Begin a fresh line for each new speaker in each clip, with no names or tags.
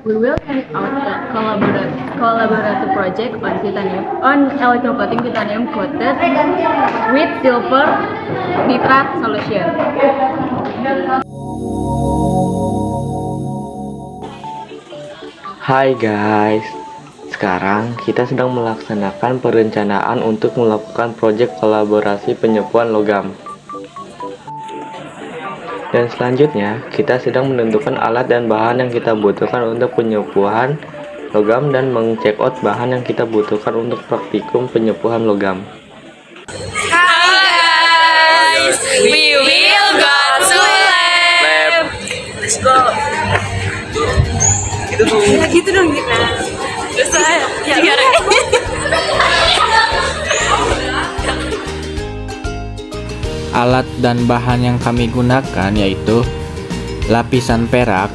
We will carry out a collaborative project on electrocoating titanium coated with silver nitrate solution.
Hai guys, sekarang kita sedang melaksanakan perencanaan untuk melakukan proyek kolaborasi penyembuhan logam. Dan selanjutnya, kita sedang menentukan alat dan bahan yang kita butuhkan untuk penyembuhan logam dan mengcheck out bahan yang kita butuhkan untuk praktikum penyembuhan logam.
Hi guys, we will go to lab. Let's go. Gitu dong. Ya gitu dong kita. Terus ya gimana?
Alat dan bahan yang kami gunakan yaitu lapisan perak,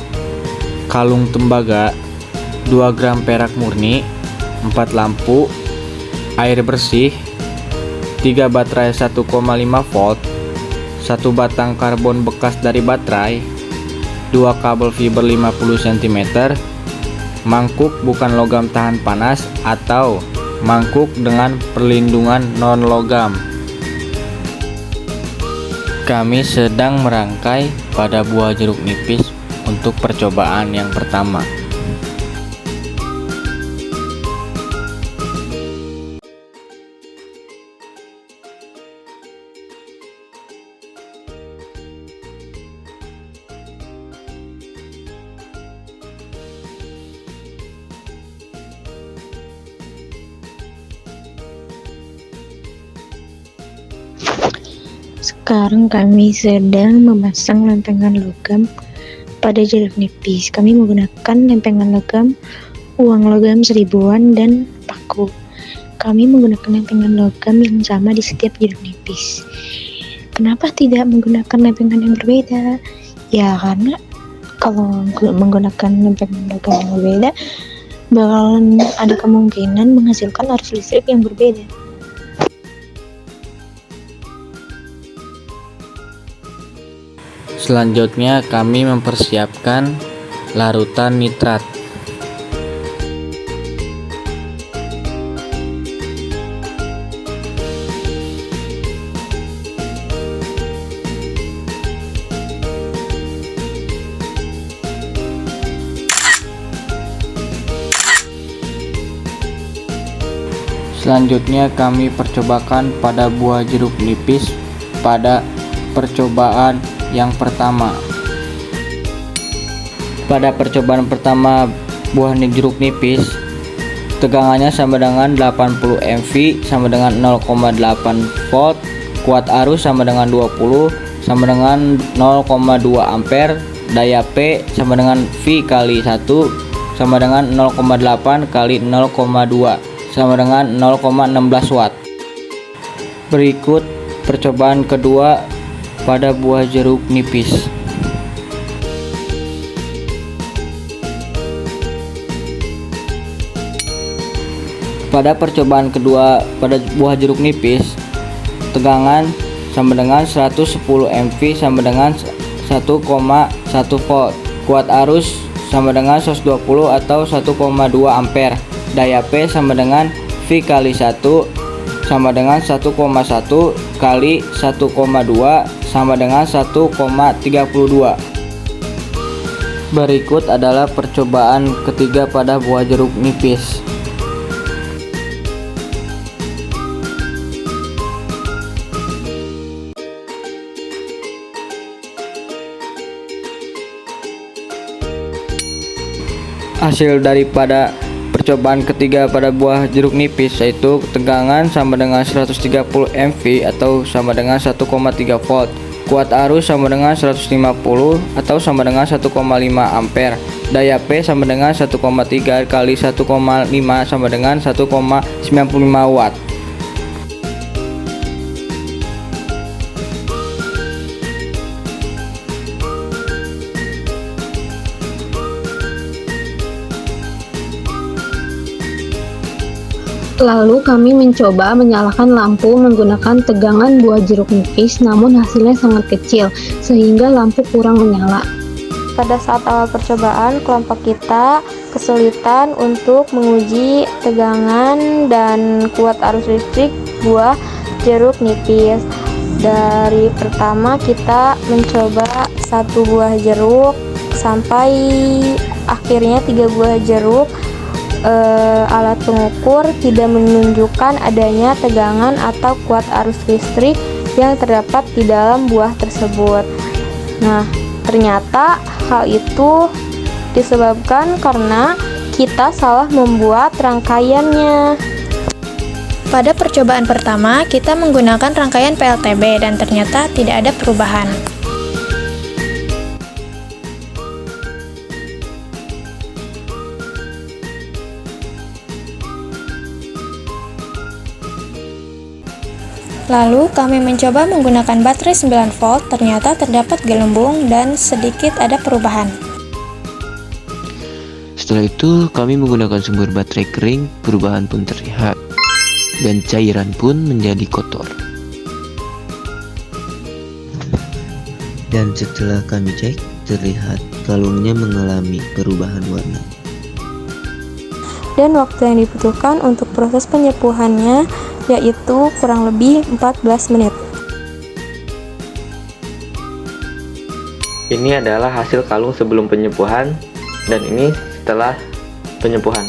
kalung tembaga, 2 gram perak murni, 4 lampu, air bersih, 3 baterai 1,5 volt, 1 batang karbon bekas dari baterai, 2 kabel fiber 50 cm, mangkuk bukan logam tahan panas atau mangkuk dengan perlindungan non logam. Kami sedang merangkai pada buah jeruk nipis untuk percobaan yang pertama.
Sekarang kami sedang memasang lempengan logam pada jeruk nipis. Kami menggunakan lempengan logam, uang logam seribuan, dan paku. Kami menggunakan lempengan logam yang sama di setiap jeruk nipis. Kenapa tidak menggunakan lempengan yang berbeda? Ya karena kalau menggunakan lempengan logam yang berbeda, bakalan ada kemungkinan menghasilkan arus listrik yang berbeda.
Selanjutnya kami mempersiapkan larutan nitrat. Selanjutnya kami percobakan pada buah jeruk nipis pada percobaan yang pertama. Pada percobaan pertama buah jeruk nipis, tegangannya sama dengan 80 mV sama dengan 0,8 volt, kuat arus sama dengan 20 sama dengan 0,2 ampere, daya P sama dengan V kali 1 sama dengan 0,8 kali 0,2 sama dengan 0,16 watt. Berikut percobaan kedua pada buah jeruk nipis. Pada percobaan kedua pada buah jeruk nipis, tegangan sama dengan 110 mV sama dengan 1,1 volt, kuat arus sama dengan 120 atau 1,2 ampere, daya P sama dengan V kali 1 sama dengan 1,1 kali 1,2 sama dengan 1,32. Berikut adalah percobaan ketiga pada buah jeruk nipis. Hasil daripada percobaan ketiga pada buah jeruk nipis yaitu tegangan sama dengan 130 mV atau sama dengan 1,3 volt, Kuat arus sama dengan 150 atau sama dengan 1,5 ampere. Daya P sama dengan 1,3 kali 1,5 sama dengan 1,95 watt.
Lalu kami mencoba menyalakan lampu menggunakan tegangan buah jeruk nipis, namun hasilnya sangat kecil sehingga lampu kurang menyala.
Pada saat awal percobaan, kelompok kita kesulitan untuk menguji tegangan dan kuat arus listrik buah jeruk nipis. Dari pertama kita mencoba 1 buah jeruk sampai akhirnya 3 buah jeruk. Alat pengukur tidak menunjukkan adanya tegangan atau kuat arus listrik yang terdapat di dalam buah tersebut. Nah, ternyata hal itu disebabkan karena kita salah membuat rangkaiannya.
Pada percobaan pertama, kita menggunakan rangkaian PLTB dan ternyata tidak ada perubahan. Lalu kami mencoba menggunakan baterai 9 volt, ternyata terdapat gelembung dan sedikit ada perubahan.
Setelah itu, kami menggunakan sumber baterai kering, perubahan pun terlihat, dan cairan pun menjadi kotor. Dan setelah kami cek, terlihat kalungnya mengalami perubahan warna.
Dan waktu yang dibutuhkan untuk proses penyepuhannya yaitu kurang lebih 14 menit.
Ini adalah hasil kalung sebelum penyepuhan, dan ini setelah penyepuhan.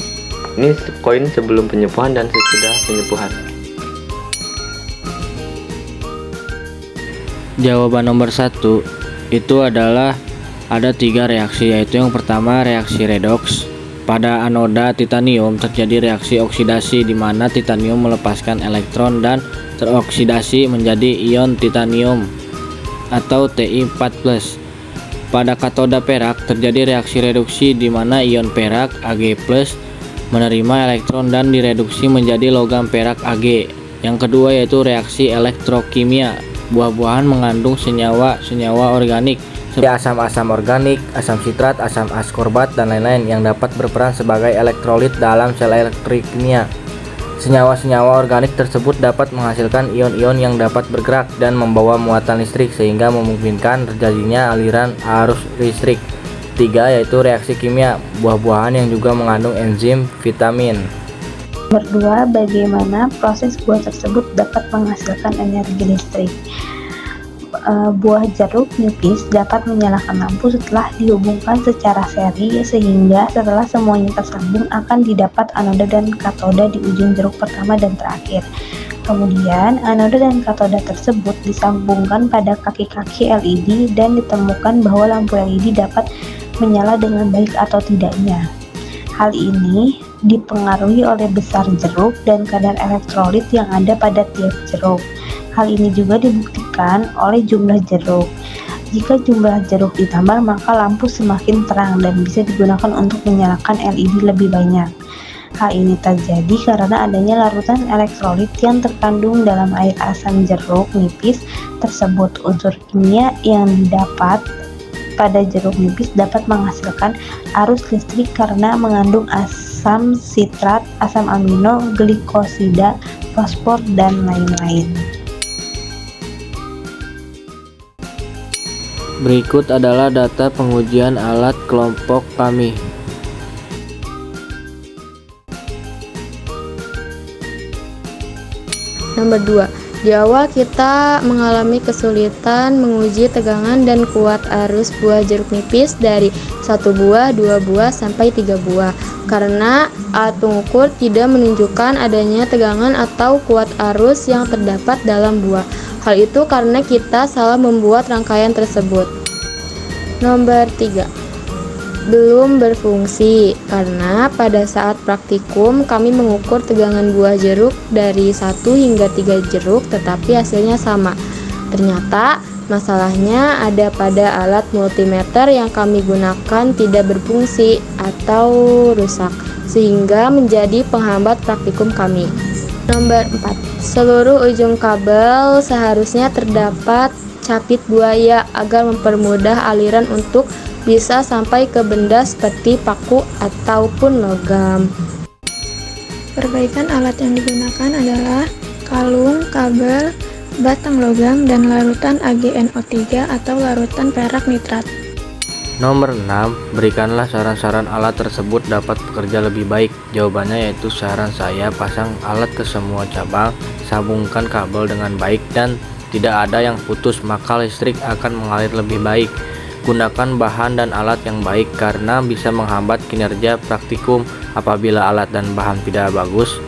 Ini koin sebelum penyepuhan dan sesudah penyepuhan.
Jawaban nomor 1 itu adalah ada 3 reaksi, yaitu yang pertama reaksi redoks. Pada anoda titanium terjadi reaksi oksidasi di mana titanium melepaskan elektron dan teroksidasi menjadi ion titanium atau Ti4+. Pada katoda perak terjadi reaksi reduksi di mana ion perak Ag+ menerima elektron dan direduksi menjadi logam perak Ag. Yang kedua yaitu reaksi elektrokimia. Buah-buahan mengandung senyawa-senyawa organik seperti asam-asam organik, asam sitrat, asam askorbat, dan lain-lain yang dapat berperan sebagai elektrolit dalam sel elektrikimia. Senyawa-senyawa organik tersebut dapat menghasilkan ion-ion yang dapat bergerak dan membawa muatan listrik sehingga memungkinkan terjadinya aliran arus listrik. 3 yaitu reaksi kimia, buah-buahan yang juga mengandung enzim, vitamin.
Nomor 2, bagaimana proses buah tersebut dapat menghasilkan energi listrik. Buah jeruk nipis dapat menyalakan lampu setelah dihubungkan secara seri, sehingga setelah semuanya tersambung akan didapat anoda dan katoda di ujung jeruk pertama dan terakhir. Kemudian anoda dan katoda tersebut disambungkan pada kaki-kaki LED dan ditemukan bahwa lampu LED dapat menyala dengan baik atau tidaknya. Hal ini dipengaruhi oleh besar jeruk dan kadar elektrolit yang ada pada tiap jeruk. Hal ini juga dibuktikan oleh jumlah jeruk. Jika jumlah jeruk ditambah, maka lampu semakin terang dan bisa digunakan untuk menyalakan LED lebih banyak. Hal ini terjadi karena adanya larutan elektrolit yang terkandung dalam air asam jeruk nipis tersebut. Unsur kimia yang didapat pada jeruk nipis dapat menghasilkan arus listrik karena mengandung asam sitrat, asam amino, glikosida, fosfor, dan lain-lain.
Berikut adalah data pengujian alat kelompok kami.
Nomor 2, di awal kita mengalami kesulitan menguji tegangan dan kuat arus buah jeruk nipis dari 1 buah, 2 buah, sampai 3 buah karena alat pengukur tidak menunjukkan adanya tegangan atau kuat arus yang terdapat dalam buah. Hal itu karena kita salah membuat rangkaian tersebut. Nomor 3, belum berfungsi karena pada saat praktikum kami mengukur tegangan buah jeruk dari 1 hingga 3 jeruk tetapi hasilnya sama. Ternyata Masalahnya ada pada alat multimeter yang kami gunakan tidak berfungsi atau rusak, sehingga menjadi penghambat praktikum kami. Nomor 4. Seluruh ujung kabel seharusnya terdapat capit buaya agar mempermudah aliran untuk bisa sampai ke benda seperti paku ataupun logam.
Perbaikan alat yang digunakan adalah kalung, kabel, batang logam, dan larutan AgNO3 atau larutan perak nitrat.
Nomor 6, berikanlah saran-saran alat tersebut dapat bekerja lebih baik. Jawabannya yaitu saran saya pasang alat ke semua cabang, sambungkan kabel dengan baik dan tidak ada yang putus, maka listrik akan mengalir lebih baik. Gunakan bahan dan alat yang baik karena bisa menghambat kinerja praktikum. Apabila alat dan bahan tidak bagus,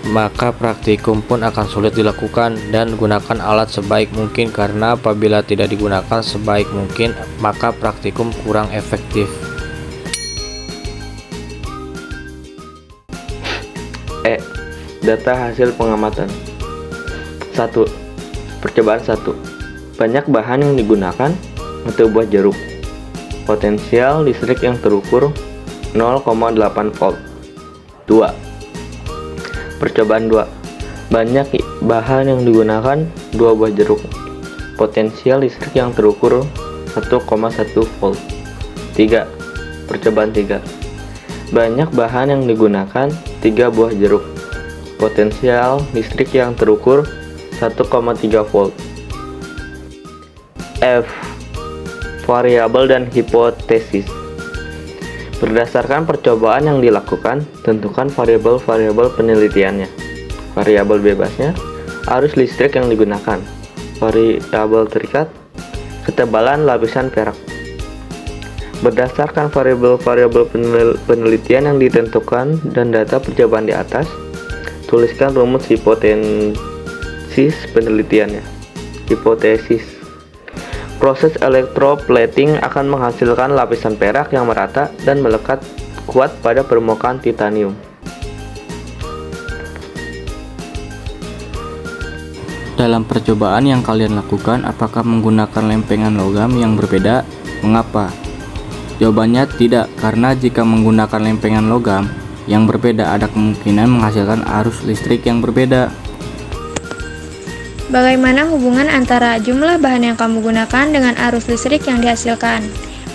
maka praktikum pun akan sulit dilakukan, dan gunakan alat sebaik mungkin karena apabila tidak digunakan sebaik mungkin maka praktikum kurang efektif.
Data hasil pengamatan. 1. Percobaan 1. Banyak bahan yang digunakan. 1 buah jeruk. Potensial listrik yang terukur 0,8 volt. 2. Percobaan 2. Banyak bahan yang digunakan. 2 buah jeruk. Potensial listrik yang terukur 1,1 volt. 3. Percobaan 3. Banyak bahan yang digunakan. 3 buah jeruk. Potensial listrik yang terukur 1,3 volt. F. Variabel dan hipotesis. Berdasarkan percobaan yang dilakukan, tentukan variabel-variabel penelitiannya. Variabel bebasnya, arus listrik yang digunakan. Variabel terikat, ketebalan lapisan perak. Berdasarkan variabel-variabel penelitian yang ditentukan dan data percobaan di atas, tuliskan rumus hipotesis penelitiannya. Hipotesis. Proses electroplating akan menghasilkan lapisan perak yang merata dan melekat kuat pada permukaan titanium.
Dalam percobaan yang kalian lakukan, apakah menggunakan lempengan logam yang berbeda? Mengapa? Jawabannya tidak, karena jika menggunakan lempengan logam yang berbeda ada kemungkinan menghasilkan arus listrik yang berbeda.
Bagaimana hubungan antara jumlah bahan yang kamu gunakan dengan arus listrik yang dihasilkan?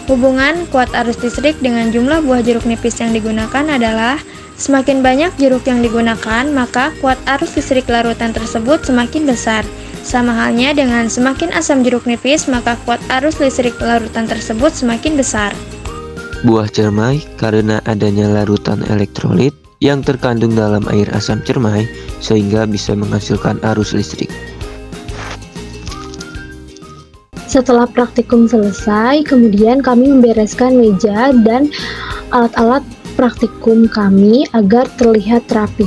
Hubungan kuat arus listrik dengan jumlah buah jeruk nipis yang digunakan adalah semakin banyak jeruk yang digunakan, maka kuat arus listrik larutan tersebut semakin besar. Sama halnya dengan semakin asam jeruk nipis, maka kuat arus listrik larutan tersebut semakin besar.
Buah cermai karena adanya larutan elektrolit yang terkandung dalam air asam cermai sehingga bisa menghasilkan arus listrik.
Setelah praktikum selesai, kemudian kami membereskan meja dan alat-alat praktikum kami agar terlihat rapi.